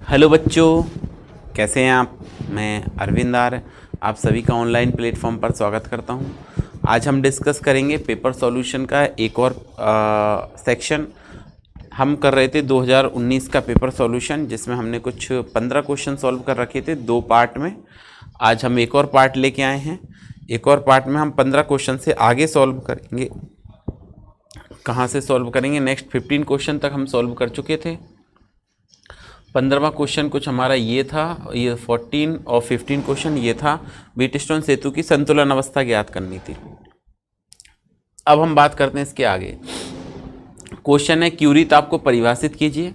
Hello बच्चों, कैसे हैं आप। मैं अरविंद आर आप सभी का ऑनलाइन प्लेटफॉर्म पर स्वागत करता हूं। आज हम डिस्कस करेंगे पेपर सॉल्यूशन का एक और सेक्शन। हम कर रहे थे 2019 का पेपर सॉल्यूशन, जिसमें हमने कुछ 15 क्वेश्चन सॉल्व कर रखे थे 2 पार्ट में। आज हम एक और पार्ट लेके आए हैं। एक और पार्ट में हम 15 क्वेश्चन से आगे सॉल्व करेंगे। कहाँ से सॉल्व करेंगे? नेक्स्ट 15 क्वेश्चन तक हम सॉल्व कर चुके थे। 15वां क्वेश्चन कुछ हमारा ये था, ये 14 और 15 क्वेश्चन ये था, व्हीटस्टोन सेतु की संतुलन अवस्था ज्ञात करनी थी। अब हम बात करते हैं इसके आगे। क्वेश्चन है क्यूरी ताप को परिभाषित कीजिए,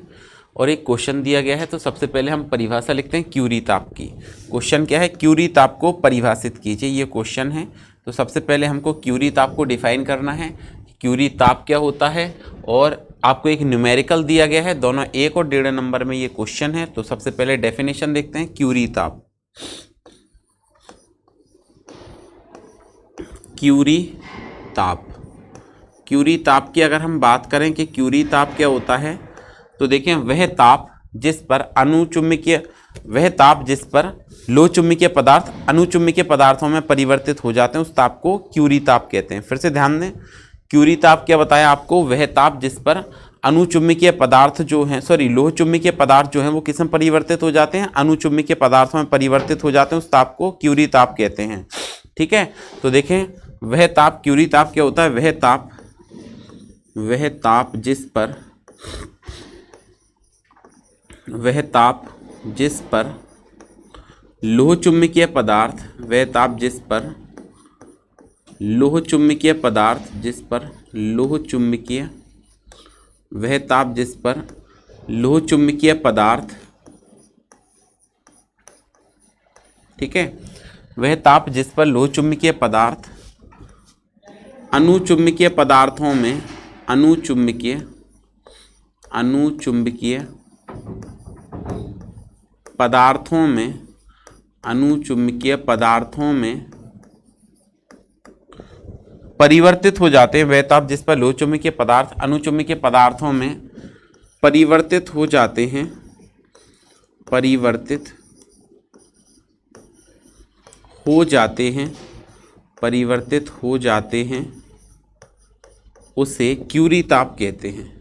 और एक क्वेश्चन दिया गया है, तो सबसे पहले हम परिभाषा लिखते हैं क्यूरी ताप की। क्वेश्चन क्या है? क्यूरी ताप को परिभाषित कीजिए, ये क्वेश्चन है। तो सबसे पहले हमको क्यूरी ताप को डिफाइन करना है, क्यूरी ताप क्या होता है, और आपको एक न्यूमेरिकल दिया गया है। दोनों 1 और 1.5 नंबर में ये क्वेश्चन है। तो सबसे पहले डेफिनेशन देखते हैं क्यूरी ताप। क्यूरी ताप, क्यूरी ताप की अगर हम बात करें कि क्यूरी ताप क्या होता है, तो देखें वह ताप जिस पर अनुचुंबकीय, वह ताप जिस पर लोह चुंबकीय पदार्थ अनुचुंबकीय पदार्थों में परिवर्तित हो जाते हैं, उस ताप को क्यूरी ताप कहते हैं। फिर से ध्यान दें, क्यूरी ताप क्या बताया आपको? वह ताप जिस पर अनुचुंबकीय पदार्थ जो हैं, लोह चुंबकीय पदार्थ जो हैं वो किस में परिवर्तित हो जाते हैं? अनुचुंबकीय पदार्थों में परिवर्तित हो जाते हैं, उस ताप को क्यूरी ताप कहते हैं। ठीक है, तो देखें वह ताप, क्यूरी ताप क्या होता है? वह ताप जिस पर लोह चुंबकीय पदार्थ, वह ताप जिस पर लोह चुंबकीय पदार्थ, वह ताप जिस पर लोह चुंबकीय पदार्थ, ठीक है, वह ताप जिस पर लोह चुंबकीय पदार्थ अनुचुंबकीय पदार्थों में अनुचुंबकीय पदार्थों में परिवर्तित हो जाते हैं, वह ताप जिस पर लोह चुंबकीय पदार्थ अनुचुंबकीय पदार्थों में परिवर्तित हो जाते हैं, उसे क्यूरी ताप कहते हैं।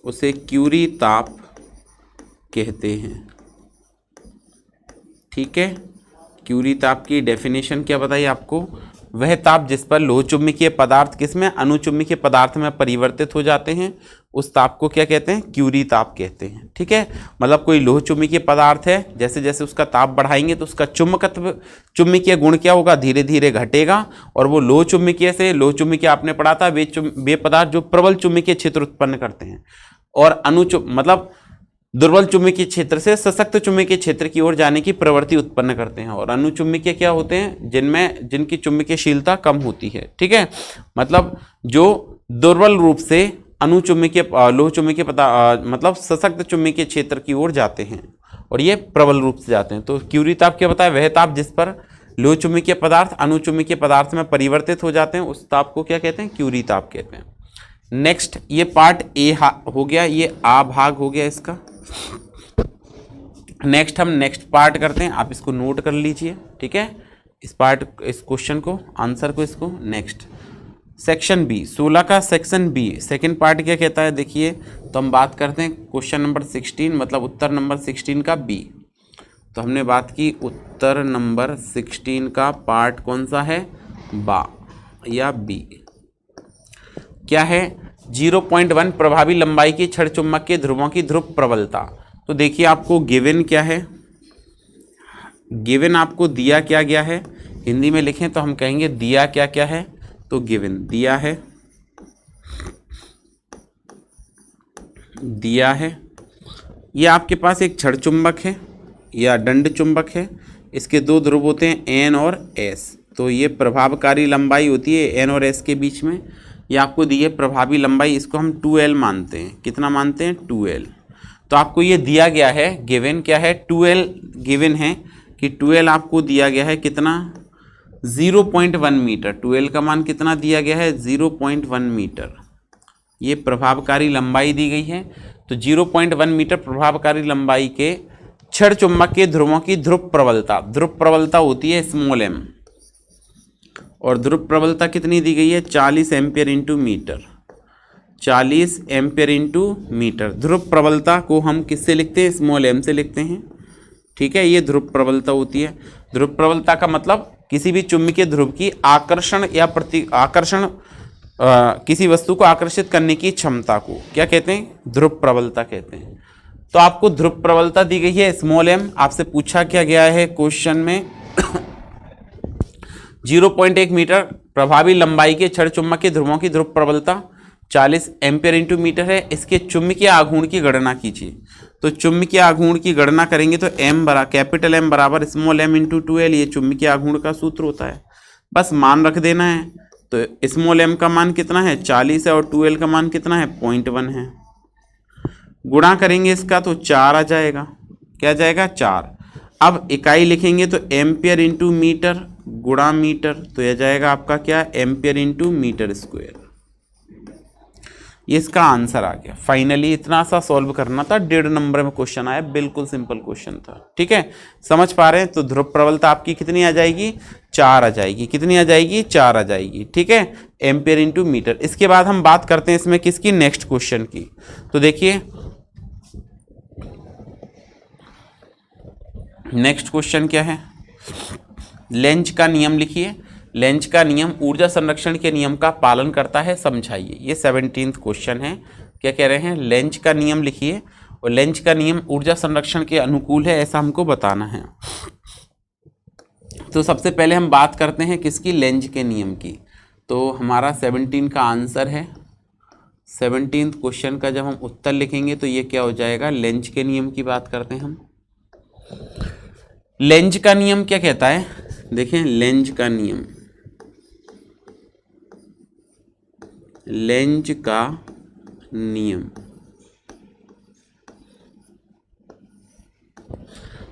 उसे क्यूरी ताप कहते हैं। ठीक है, क्यूरी ताप की डेफिनेशन क्या बताई आपको? वह ताप जिस पर लोह चुंबकीय पदार्थ किसमें? अनुचुंबकीय पदार्थ में परिवर्तित हो जाते हैं, उस ताप को क्या कहते हैं? क्यूरी ताप कहते हैं। ठीक है, मतलब कोई लोह चुंबकीय पदार्थ है, जैसे जैसे उसका ताप बढ़ाएंगे तो उसका चुंबकीय गुण क्या होगा? धीरे धीरे घटेगा, और वो लोह चुंबकीय आपने पढ़ा था, वे पदार्थ जो प्रबल चुंबकीय क्षेत्र उत्पन्न करते हैं, और मतलब दुर्बल चुंबकीय क्षेत्र से सशक्त चुंबकीय क्षेत्र की ओर जाने की प्रवृत्ति उत्पन्न करते हैं। और अनुचुंबकीय क्या होते हैं? जिनकी चुंबकीयशीलता कम होती है। ठीक है, मतलब जो दुर्बल रूप से लोह चुंबकीय मतलब सशक्त चुंबकीय क्षेत्र की ओर जाते हैं, और ये प्रबल रूप से जाते हैं। तो क्यूरी ताप क्या बताया? वह ताप जिस पर लोह चुंबकीय पदार्थ अनुचुंबकीय पदार्थ में परिवर्तित हो जाते हैं, उस ताप को क्या कहते हैं? क्यूरी ताप कहते हैं। नेक्स्ट, ये पार्ट ए हो गया, ये आ भाग हो गया इसका। नेक्स्ट हम नेक्स्ट पार्ट करते हैं, आप इसको नोट कर लीजिए। ठीक है, इस क्वेश्चन को, आंसर को, इसको। नेक्स्ट सेक्शन बी, 16 का सेक्शन बी सेकंड पार्ट क्या कहता है? देखिए, तो हम बात करते हैं क्वेश्चन नंबर 16, मतलब उत्तर नंबर 16 का बी। तो हमने बात की उत्तर नंबर 16 का पार्ट कौन सा है? बा या बी। क्या है? 0.1 प्रभावी लंबाई की छड़ चुंबक के ध्रुवों की ध्रुव प्रबलता। तो देखिए, आपको गिवन क्या है? गिवन आपको दिया क्या गया है? हिंदी में लिखें तो हम कहेंगे दिया क्या क्या है? तो गिवन दिया है, ये आपके पास एक छड़ चुंबक है या दंड चुंबक है। इसके 2 ध्रुव होते हैं, एन और एस। तो ये प्रभावकारी लंबाई होती है एन और एस के बीच में। ये आपको दी है प्रभावी लंबाई, इसको हम 2L मानते हैं। कितना मानते हैं? 2L। तो आपको ये दिया गया है, गिवन क्या है? 2L गिवन है कि 2L आपको दिया गया है। कितना? 0.1 मीटर। 2L का मान कितना दिया गया है? 0.1 मीटर। ये प्रभावकारी लंबाई दी गई है। तो 0.1 मीटर प्रभावकारी लंबाई के क्षण चुंबक के ध्रुवों की ध्रुव प्रबलता होती है स्मॉल m, और ध्रुव प्रबलता कितनी दी गई है? 40 ampere into meter. 40 ampere into meter. ध्रुव प्रबलता को हम किससे लिखते हैं? स्मॉल m से लिखते हैं। ठीक है, ये ध्रुव प्रबलता होती है। ध्रुव प्रबलता का मतलब किसी भी चुंबकीय ध्रुव की आकर्षण या किसी वस्तु को आकर्षित करने की क्षमता को क्या कहते हैं? ध्रुव प्रबलता कहते हैं। तो आपको ध्रुव प्रबलता दी गई है स्मॉल m। आपसे पूछा क्या गया है क्वेश्चन में 0.1 मीटर प्रभावी लंबाई के क्षण चुंबकीय ध्रुवों की ध्रुव प्रबलता 40 एम्पियर इंटू मीटर है। इसके चुंबकीय आघूर्ण की गणना कीजिए। तो चुंबकीय आघूर्ण की गणना करेंगे तो कैपिटल M बराबर स्मॉल m इंटू 2L, ये चुंबकीय आघूर्ण का सूत्र होता है। बस मान रख देना है। तो स्मॉल m का मान कितना है? 40 है, और 2L का मान कितना है? 0.1 है। गुणा करेंगे इसका तो 4 आ जाएगा। क्या आ जाएगा? 4। अब इकाई लिखेंगे तो एम्पियर इंटू मीटर गुणा मीटर, तो यह जाएगा आपका क्या? Ampere into metre square. ये इसका आंसर आ गया। फाइनली इतना सा सॉल्व करना था, 1.5 नंबर में क्वेश्चन आया, बिल्कुल सिंपल क्वेश्चन था। ठीक है, समझ पा रहे हैं? तो ध्रुव प्रबलता आपकी कितनी आ जाएगी? 4 आ जाएगी। कितनी आ जाएगी? 4 आ जाएगी। ठीक है, एम्पियर इंटू मीटर। इसके बाद हम बात करते हैं इसमें किसकी? नेक्स्ट क्वेश्चन की। तो देखिए नेक्स्ट क्वेश्चन क्या है? लेंज का नियम लिखिए। लेंज का नियम ऊर्जा संरक्षण के नियम का पालन करता है, समझाइए। ये 17th क्वेश्चन है। क्या कह रहे हैं? लेंज का नियम लिखिए, और लेंज का नियम ऊर्जा संरक्षण के अनुकूल है, ऐसा हमको बताना है। तो सबसे पहले हम बात करते हैं किसकी? लेंज के नियम की। तो हमारा 17 का आंसर है। 17th क्वेश्चन का जब हम उत्तर लिखेंगे तो ये क्या हो जाएगा? लेंज के नियम की बात करते हैं हम। लेंज का नियम क्या कहता है? देखें, लेंज का नियम, लेंज का नियम।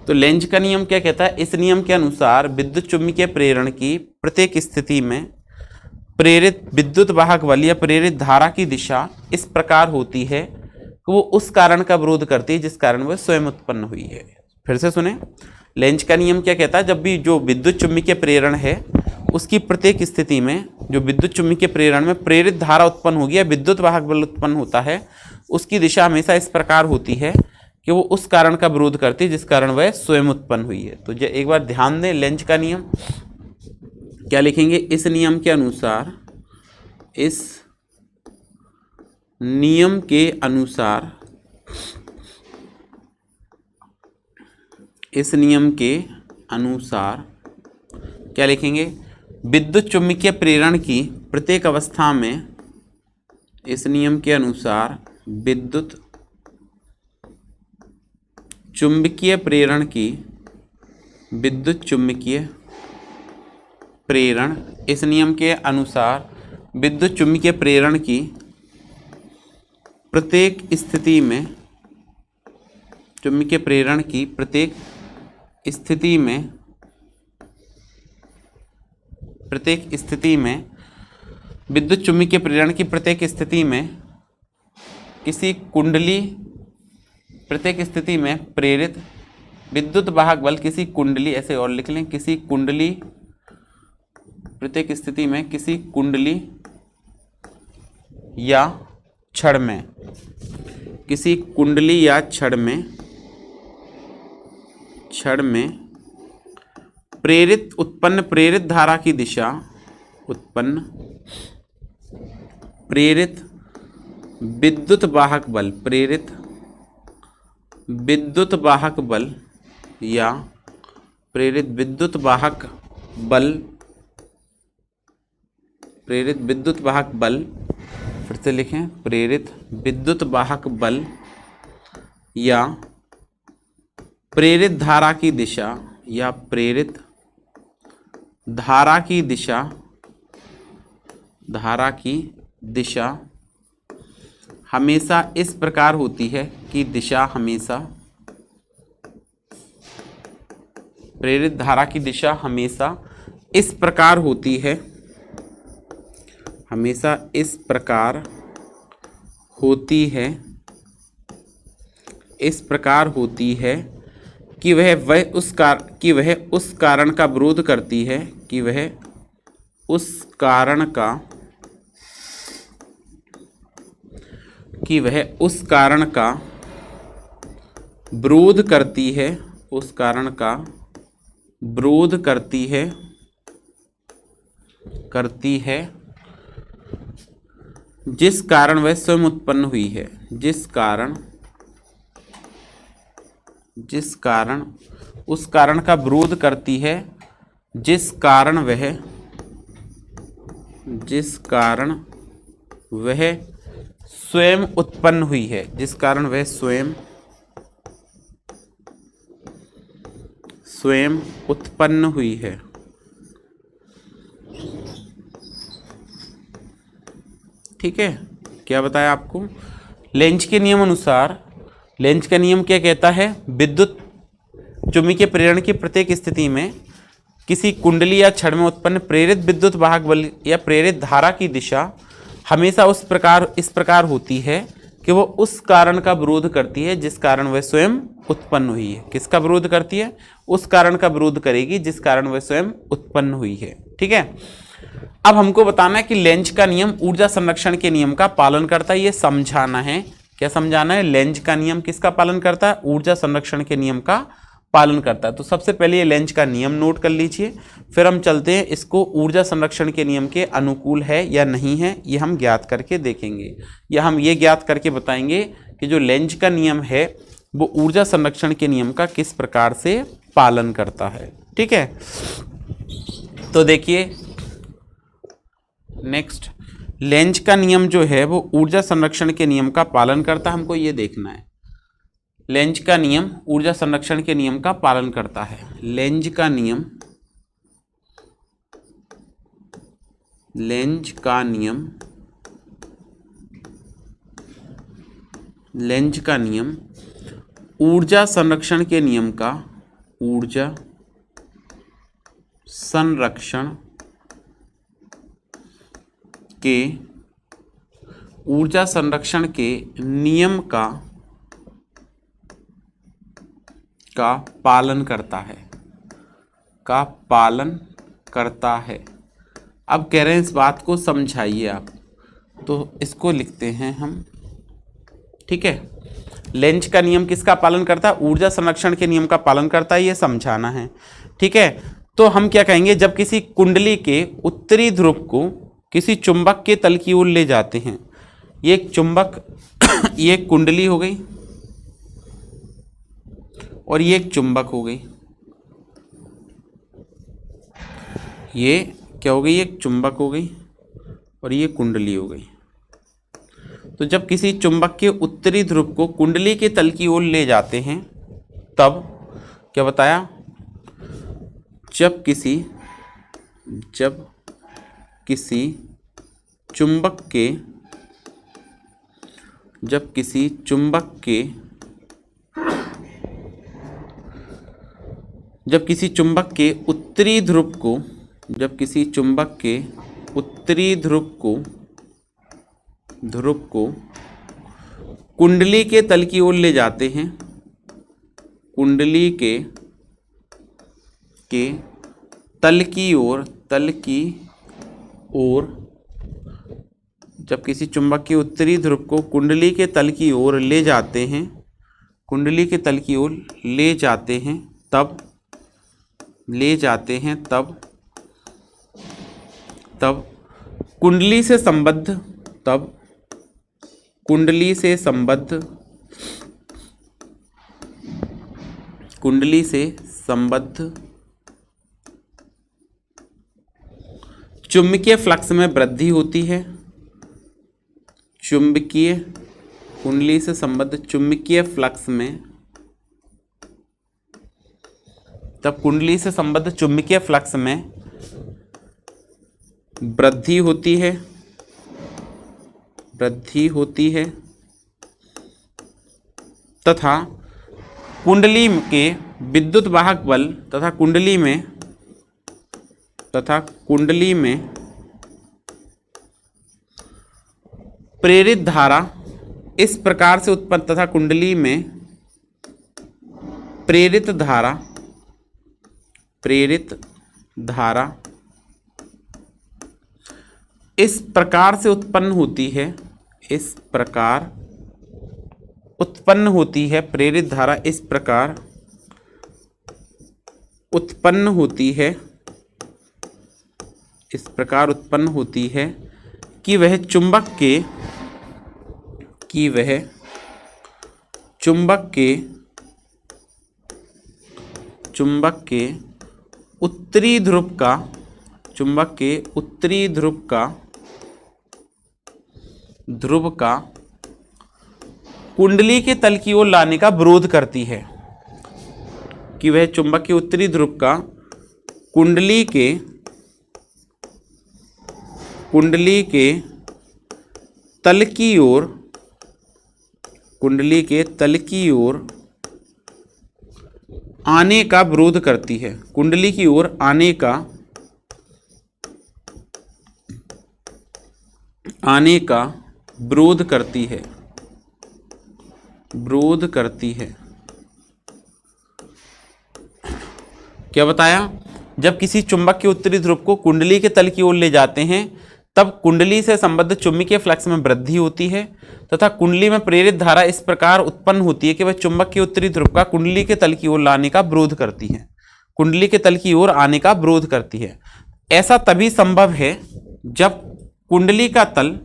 तो लेंज का नियम क्या कहता है? इस नियम के अनुसार विद्युत चुम्बकीय प्रेरण की प्रत्येक स्थिति में प्रेरित विद्युत वाहक बल या प्रेरित धारा की दिशा इस प्रकार होती है कि वो उस कारण का विरोध करती है जिस कारण वह स्वयं उत्पन्न हुई है। फिर से सुने, लेंज का नियम क्या कहता है? जब भी जो विद्युत चुम्बकीय प्रेरण है उसकी प्रत्येक स्थिति में जो विद्युत चुम्बकीय प्रेरण में प्रेरित धारा उत्पन्न होगी या विद्युत वाहक बल उत्पन्न होता है, उसकी दिशा हमेशा इस प्रकार होती है कि वो उस कारण का विरोध करती है जिस कारण वह स्वयं उत्पन्न हुई है। तो एक बार ध्यान दें, लेंज का नियम क्या लिखेंगे? इस नियम के अनुसार, इस नियम के अनुसार, इस नियम के अनुसार क्या लिखेंगे? विद्युत चुम्बकीय प्रेरण की प्रत्येक अवस्था में, इस नियम के अनुसार विद्युत चुम्बकीय प्रेरण की, विद्युत चुम्बकीय प्रेरण, इस नियम के अनुसार विद्युत चुम्बकीय प्रेरण की प्रत्येक स्थिति में, चुम्बकीय प्रेरण की प्रत्येक स्थिति में, प्रत्येक स्थिति में विद्युत चुम्बकीय प्रेरण की प्रत्येक स्थिति में किसी कुंडली, प्रत्येक स्थिति में प्रेरित विद्युत वाहक बल किसी कुंडली, ऐसे और लिख लें, किसी कुंडली, प्रत्येक स्थिति में किसी कुंडली या छड़ में, किसी कुंडली या छड़ में, छड़ में प्रेरित उत्पन्न प्रेरित धारा की दिशा, उत्पन्न प्रेरित विद्युत वाहक बल, प्रेरित विद्युत वाहक बल या प्रेरित विद्युत वाहक बल, प्रेरित विद्युत वाहक बल, फिर से लिखें, प्रेरित विद्युत वाहक बल या प्रेरित धारा की दिशा, या प्रेरित धारा की दिशा, धारा की दिशा हमेशा इस प्रकार होती है कि दिशा हमेशा, प्रेरित धारा की दिशा हमेशा इस प्रकार होती है, हमेशा इस प्रकार होती है, इस प्रकार होती है कि वह उस कारण का विरोध करती है, कि वह उस कारण का विरोध करती है, उस कारण का विरोध करती है जिस कारण वह स्वयं उत्पन्न हुई है, जिस कारण उस कारण का विरोध करती है जिस कारण वह स्वयं उत्पन्न हुई है, जिस कारण वह स्वयं उत्पन्न हुई है। ठीक है, क्या बताया आपको? लेंज के नियम अनुसार, लेंज का नियम क्या कहता है? विद्युत चुंबकीय प्रेरण की प्रत्येक स्थिति में किसी कुंडली या छड़ में उत्पन्न प्रेरित विद्युत वाहक बल या प्रेरित धारा की दिशा हमेशा इस प्रकार होती है कि वो उस कारण का विरोध करती है जिस कारण वह स्वयं उत्पन्न हुई है। किसका विरोध करती है? उस कारण का विरोध करेगी जिस कारण वह स्वयं उत्पन्न हुई है। ठीक है, अब हमको बताना है कि लेंज का नियम ऊर्जा संरक्षण के नियम का पालन करता है, ये समझाना है। क्या समझाना है? लेंज का नियम किसका पालन करता है? ऊर्जा संरक्षण के नियम का पालन करता है। तो सबसे पहले ये लेंज का नियम नोट कर लीजिए, फिर हम चलते हैं इसको ऊर्जा संरक्षण के नियम के अनुकूल है या नहीं है, ये हम ज्ञात करके देखेंगे, या हम ये ज्ञात करके बताएंगे कि जो लेंज का नियम है वो ऊर्जा संरक्षण के नियम का किस प्रकार से पालन करता है। ठीक है, तो देखिए नेक्स्ट, लेंज का नियम जो है वो ऊर्जा संरक्षण के नियम का पालन करता है। हमको ये देखना है, लेंज का नियम ऊर्जा संरक्षण के नियम का पालन करता है। लेंज का नियम ऊर्जा संरक्षण के नियम का ऊर्जा संरक्षण के नियम का पालन करता है। अब कह रहे हैं इस बात को समझाइए आप, तो इसको लिखते हैं हम। ठीक है, लेंज का नियम किसका पालन करता है? ऊर्जा संरक्षण के नियम का पालन करता है, ये समझाना है। ठीक है, तो हम क्या कहेंगे? जब किसी कुंडली के उत्तरी ध्रुव को किसी चुंबक के तल की ओर ले जाते हैं, ये एक चुंबक ये एक कुंडली हो गई और ये एक चुंबक हो गई, ये क्या हो गई? एक चुंबक हो गई और ये कुंडली हो गई। तो जब किसी चुंबक के उत्तरी ध्रुव को कुंडली के तल की ओर ले जाते हैं, तब क्या बताया? जब किसी चुंबक के उत्तरी ध्रुव को कुंडली के तल की ओर ले जाते हैं, कुंडली के तल की ओर जब किसी चुंबक के उत्तरी ध्रुव को कुंडली के तल की ओर ले जाते हैं, तब कुंडली से संबद्ध चुंबकीय फ्लक्स में वृद्धि होती है। कुंडली से संबद्ध चुंबकीय फ्लक्स में, तब कुंडली से संबद्ध चुंबकीय फ्लक्स में वृद्धि होती है तथा कुंडली के विद्युत वाहक बल तथा कुंडली में तथा कुंडली में प्रेरित धारा इस प्रकार से उत्पन्न तथा कुंडली में प्रेरित धारा इस प्रकार से उत्पन्न होती है, इस प्रकार उत्पन्न होती है, प्रेरित धारा इस प्रकार उत्पन्न होती है, इस प्रकार उत्पन्न होती है कि वह चुंबक के उत्तरी ध्रुव का कुंडली के तल की ओर लाने का विरोध करती है, कि वह चुंबक के उत्तरी ध्रुव का कुंडली के तल की ओर आने का विरोध करती है, कुंडली की ओर आने का विरोध करती है। क्या बताया? जब किसी चुंबक के उत्तरी ध्रुव को कुंडली के तल की ओर ले जाते हैं तब कुंडली से संबद्ध चुंबकीय फ्लक्स में वृद्धि होती है तथा कुंडली में प्रेरित धारा इस प्रकार उत्पन्न होती है कि वह चुंबक के उत्तरी ध्रुव का कुंडली के तल की ओर लाने का विरोध करती है, कुंडली के तल की ओर आने का विरोध करती है। ऐसा तभी संभव है जब कुंडली का तल,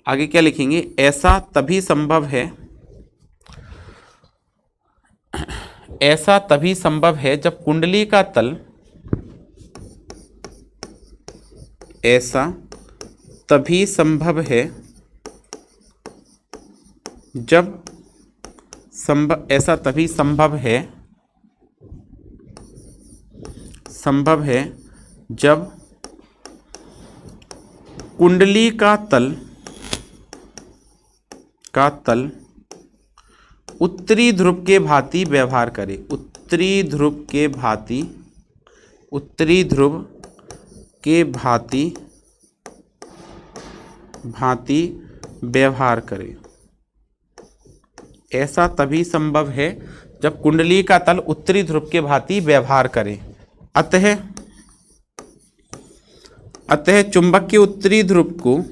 आगे क्या लिखेंगे, ऐसा तभी संभव है जब कुंडली का तल, ऐसा तभी संभव है जब कुंडली का तल उत्तरी ध्रुव के भांति व्यवहार करे, उत्तरी ध्रुव के भांति व्यवहार करे। ऐसा तभी संभव है जब कुंडली का तल उत्तरी ध्रुव के भांति व्यवहार करे। अतः चुंबक के उत्तरी ध्रुव को,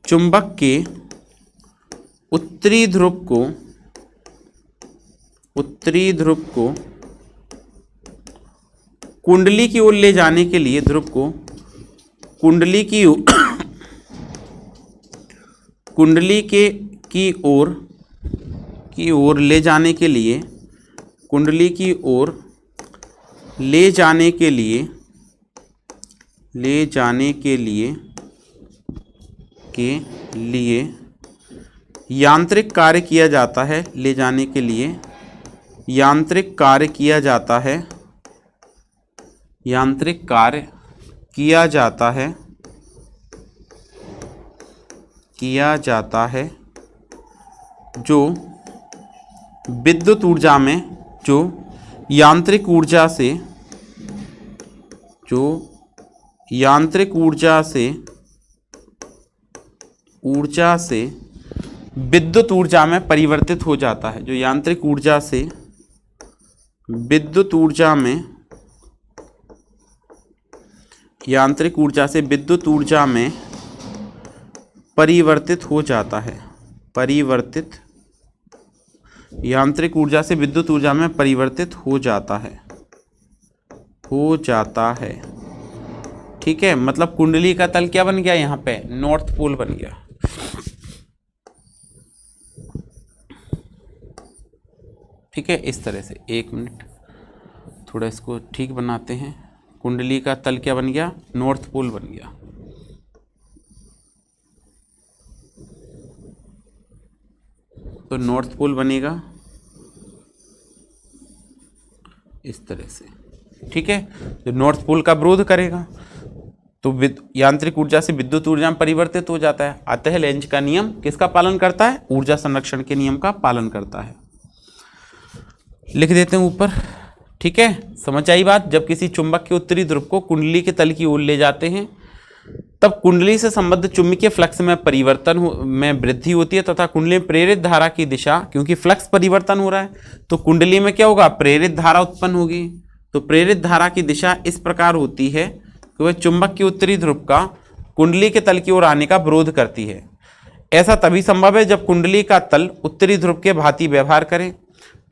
चुंबक के उत्तरी ध्रुव को कुंडली की ओर ले जाने के लिए, ध्रुव को कुंडली की ओर ले जाने के लिए, कुंडली की ओर ले जाने के लिए यांत्रिक कार्य किया जाता है, ले जाने के लिए यांत्रिक कार्य किया जाता है, यांत्रिक कार्य किया जाता है जो विद्युत ऊर्जा में, जो यांत्रिक ऊर्जा से विद्युत ऊर्जा में परिवर्तित हो जाता है, जो यांत्रिक ऊर्जा से विद्युत ऊर्जा में परिवर्तित हो जाता है, यांत्रिक ऊर्जा से विद्युत ऊर्जा में परिवर्तित हो जाता है। ठीक है, मतलब कुंडली का तल क्या बन गया, यहाँ पे नॉर्थ पोल बन गया। ठीक है, इस तरह से, एक मिनट थोड़ा इसको ठीक बनाते हैं। कुंडली का तल क्या बन गया, नॉर्थ पोल बन गया। तो नॉर्थ पोल बनेगा इस तरह से। ठीक है, जो नॉर्थ पोल का विरोध करेगा तो यांत्रिक ऊर्जा से विद्युत ऊर्जा में परिवर्तित हो जाता है। अतः लेंज का नियम किसका पालन करता है, ऊर्जा संरक्षण के नियम का पालन करता है। लिख देते हैं ऊपर, ठीक है, समझ आई बात। जब किसी चुंबक के उत्तरी ध्रुव को कुंडली के तल की ओर ले जाते हैं तब कुंडली से संबद्ध चुंबकीय फ्लक्स में परिवर्तन में वृद्धि होती है तथा कुंडली में प्रेरित धारा की दिशा, क्योंकि फ्लक्स परिवर्तन हो रहा है तो कुंडली में क्या होगा, प्रेरित धारा उत्पन्न होगी। तो प्रेरित धारा की दिशा इस प्रकार होती है कि वह चुंबक के उत्तरी ध्रुव का कुंडली के तल की ओर आने का विरोध करती है। ऐसा तभी संभव है जब कुंडली का तल उत्तरी ध्रुव के भांति व्यवहार करे।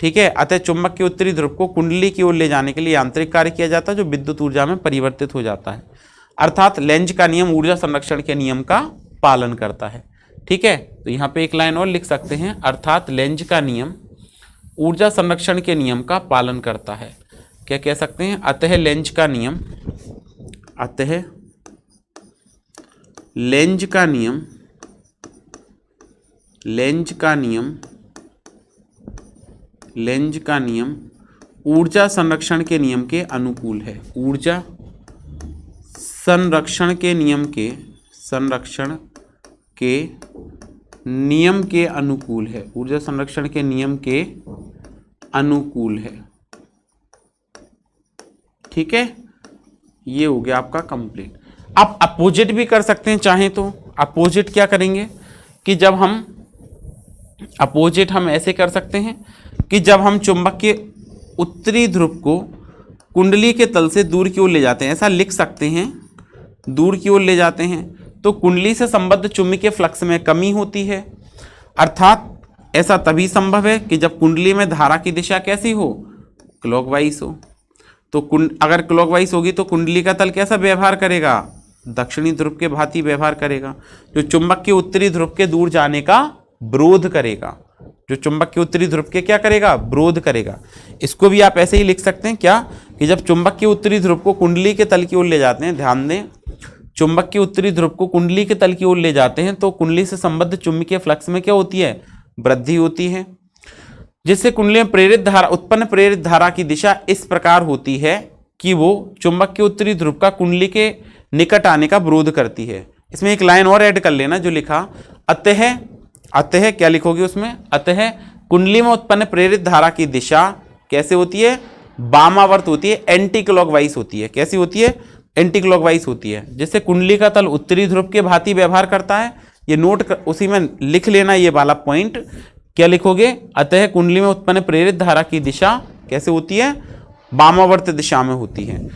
ठीक है, अतः चुंबक के उत्तरी ध्रुव को कुंडली की ओर ले जाने के लिए यांत्रिक कार्य किया जाता है जो विद्युत ऊर्जा में परिवर्तित हो जाता है, अर्थात लेंज का नियम ऊर्जा संरक्षण के नियम का पालन करता है। ठीक है, तो यहाँ पे एक लाइन और लिख सकते हैं, अर्थात लेंज का नियम ऊर्जा संरक्षण के नियम का पालन करता है। क्या कह सकते हैं, अतः लेंज का नियम, अतः लेंज का नियम, लेंज का नियम, लेंज का नियम ऊर्जा संरक्षण के नियम के अनुकूल है। ऊर्जा संरक्षण के नियम के, संरक्षण के नियम के अनुकूल है। ऊर्जा संरक्षण के नियम के अनुकूल है। ठीक है, ये हो गया आपका कंप्लीट। आप अपोजिट भी कर सकते हैं चाहें तो। अपोजिट क्या करेंगे कि जब हम अपोजिट हम ऐसे कर सकते हैं कि जब हम चुंबक के उत्तरी ध्रुव को कुंडली के तल से दूर की ओर ले जाते हैं, ऐसा लिख सकते हैं, दूर की ओर ले जाते हैं तो कुंडली से संबद्ध चुंबकीय फ्लक्स में कमी होती है, अर्थात ऐसा तभी संभव है कि जब कुंडली में धारा की दिशा कैसी हो, क्लॉकवाइज हो। तो अगर क्लॉकवाइज होगी तो कुंडली का तल कैसा व्यवहार करेगा, दक्षिणी ध्रुव के भांति व्यवहार करेगा, जो चुंबक के उत्तरी ध्रुव के दूर जाने का विरोध करेगा, जो चुंबक के उत्तरी ध्रुव के क्या करेगा, विरोध करेगा। इसको भी आप ऐसे ही लिख सकते हैं क्या, कि जब चुंबक के उत्तरी ध्रुव को कुंडली के तल की ओर ले जाते हैं, ध्यान दें, चुंबक के उत्तरी ध्रुव को कुंडली के तल की ओर ले जाते हैं तो कुंडली से संबद्ध चुंबकीय फ्लक्स में क्या होती है, वृद्धि होती है, जिससे कुंडली में प्रेरित धारा, उत्पन्न प्रेरित धारा की दिशा इस प्रकार होती है कि वो चुंबक के उत्तरी ध्रुव का कुंडली के निकट आने का विरोध करती है। इसमें एक लाइन और ऐड कर लेना जो लिखा, अतः, अतः क्या लिखोगे उसमें, अतः कुंडली में उत्पन्न प्रेरित धारा की दिशा कैसे होती है, वामावर्त होती है, एंटी क्लॉकवाइज होती है। कैसी होती है, एंटी क्लॉकवाइज होती है, जिससे कुंडली का तल उत्तरी ध्रुव के भांति व्यवहार करता है। ये नोट उसी में लिख लेना, ये वाला पॉइंट। क्या लिखोगे, अतः कुंडली में उत्पन्न प्रेरित धारा की दिशा कैसे होती है, वामावर्त दिशा में होती है,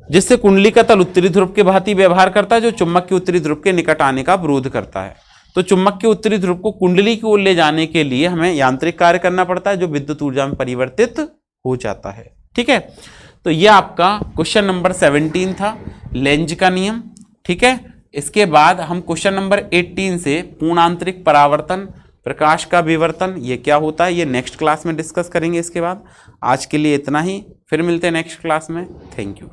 जिससे कुंडली का तल उत्तरी ध्रुव के भांति व्यवहार करता है, जो चुंबक के उत्तरी ध्रुव के निकट आने का विरोध करता है। तो चुंबक के उत्तरी ध्रुव को कुंडली की ओर ले जाने के लिए हमें यांत्रिक कार्य करना पड़ता है जो विद्युत ऊर्जा में परिवर्तित हो जाता है। ठीक है, तो ये आपका क्वेश्चन नंबर 17 था, लेंज का नियम। ठीक है, इसके बाद हम क्वेश्चन नंबर 18 से पूर्णांतरिक परावर्तन, प्रकाश का विवर्तन, ये क्या होता है, ये नेक्स्ट क्लास में डिस्कस करेंगे। इसके बाद आज के लिए इतना ही, फिर मिलते हैं नेक्स्ट क्लास में। Thank you.